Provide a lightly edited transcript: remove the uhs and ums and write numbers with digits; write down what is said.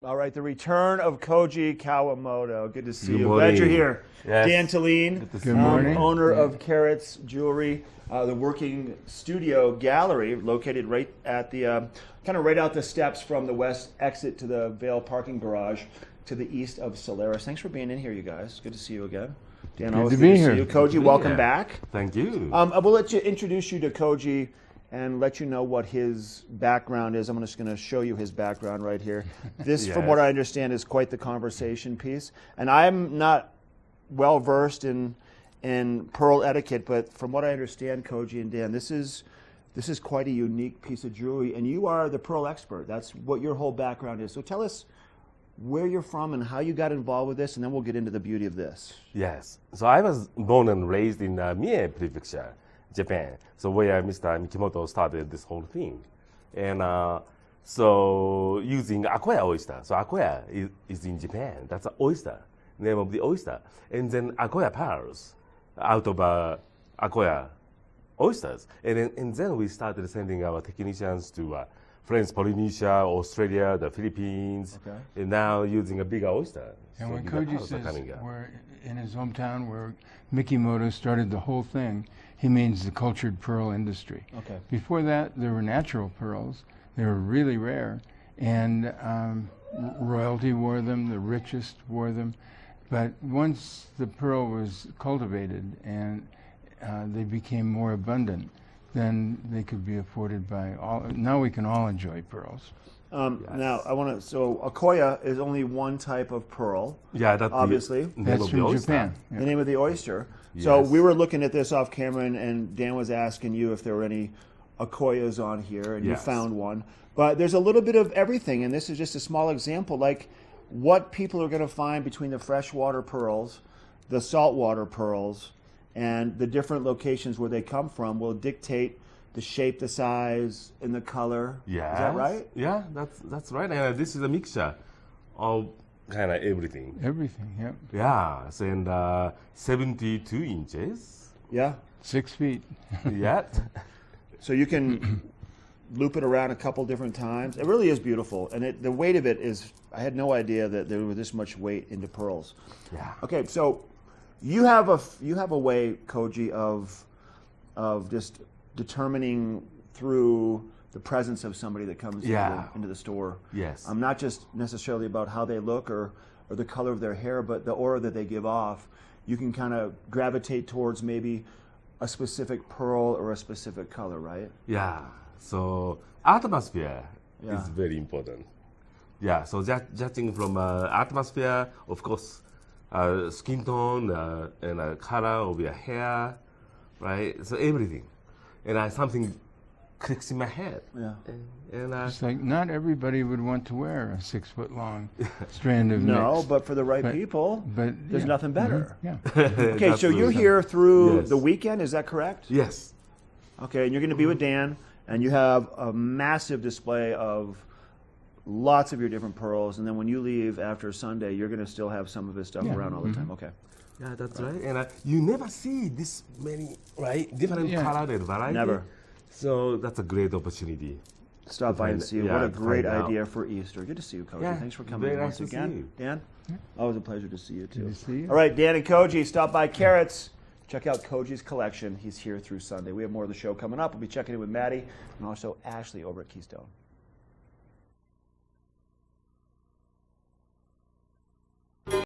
All right, the return of Koji Kawamoto. Good to see Good you. morning. Glad you're here. Yes. Dan Telleen, Good morning. owner of Carrots Jewelry, the working studio gallery located right at the, kind of right out the steps from the west exit to the Vail parking garage to the east of Solaris. Thanks for being in here, you guys. Good to see you again. Dan, always to be see here. you. Koji, welcome here. back. Thank you. I will let you introduce you to Koji and let you know what his background is. I'm just going to show you his background right here. This, from what I understand, is quite the conversation piece. And I'm not well versed in pearl etiquette, but from what I understand, Koji and Dan, this is quite a unique piece of jewelry, and you are the pearl expert. That's what your whole background is. So tell us where you're from and how you got involved with this, and then we'll get into the beauty of this. Yes. So I was born and raised in Mie Prefecture, Japan. So where Mr. Mikimoto started this whole thing. And so using Akoya oyster. So Akoya is in Japan. That's an oyster, name of the oyster. And then Akoya pearls out of Akoya oysters. And then we started sending our technicians to France, Polynesia, Australia, the Philippines, and now using a bigger oyster. And So when bigger Koji pearls are coming says out. we're in his hometown where Mikimoto started the whole thing, he means the cultured pearl industry. Okay. Before that, there were natural pearls. They were really rare, and royalty wore them, the richest wore them. But once the pearl was cultivated and they became more abundant, then they could be afforded by all. Now we can all enjoy pearls. Now, I want to, so Akoya is only one type of pearl. Yeah, that's Obviously. The name That's of the from oyster. Japan. The name of the oyster. So Yes. we were looking at this off camera, and Dan was asking you if there were any Akoyas on here, and you Yes. found one. But there's a little bit of everything, and this is just a small example, like what people are going to find between the freshwater pearls, the saltwater pearls, and the different locations where they come from will dictate the shape, the size, and the color. Yes. Is that right? Yeah, that's right. And this is a mixture of kind of everything. Everything, yep. Yeah, so and 72 inches. Yeah. 6 feet. Yeah. So you can loop it around a couple different times. It really is beautiful, and the weight of it is. I had no idea that there was this much weight into pearls. Yeah. Okay, so you have a way, Koji, of just determining through the presence of somebody that comes into the store. Yes. Not just necessarily about how they look or the color of their hair, but the aura that they give off. You can kind of gravitate towards maybe a specific pearl or a specific color, right? Yeah. So atmosphere Yeah. is very important. Yeah. So judging from atmosphere, of course, skin tone and color of your hair, right? So everything, and something clicks in my head. Yeah. And It's like not everybody would want to wear a 6 foot long strand of No, mix. but for the right people, But there's yeah. nothing better. Yeah. Okay, so you're Absolutely. here through Yes. the weekend, is that correct? Yes. Okay, and you're going to be with Dan, and you have a massive display of lots of your different pearls, and then when you leave after Sunday, you're going to still have some of his stuff Yeah. around all the time. Okay. Yeah, that's right. And you never see this many, right? Different Yeah. color and variety. Never. So that's a great opportunity. Stop by and find- see you. yeah, what a to great find out. idea for Easter. Good to see you, Koji. Yeah, Thanks for coming very once nice to again. see you. Dan? Always a pleasure to see you, too. Good to see you. All right, Dan and Koji, stop by Carrots. Check out Koji's collection. He's here through Sunday. We have more of the show coming up. We'll be checking in with Maddie and also Ashley over at Keystone.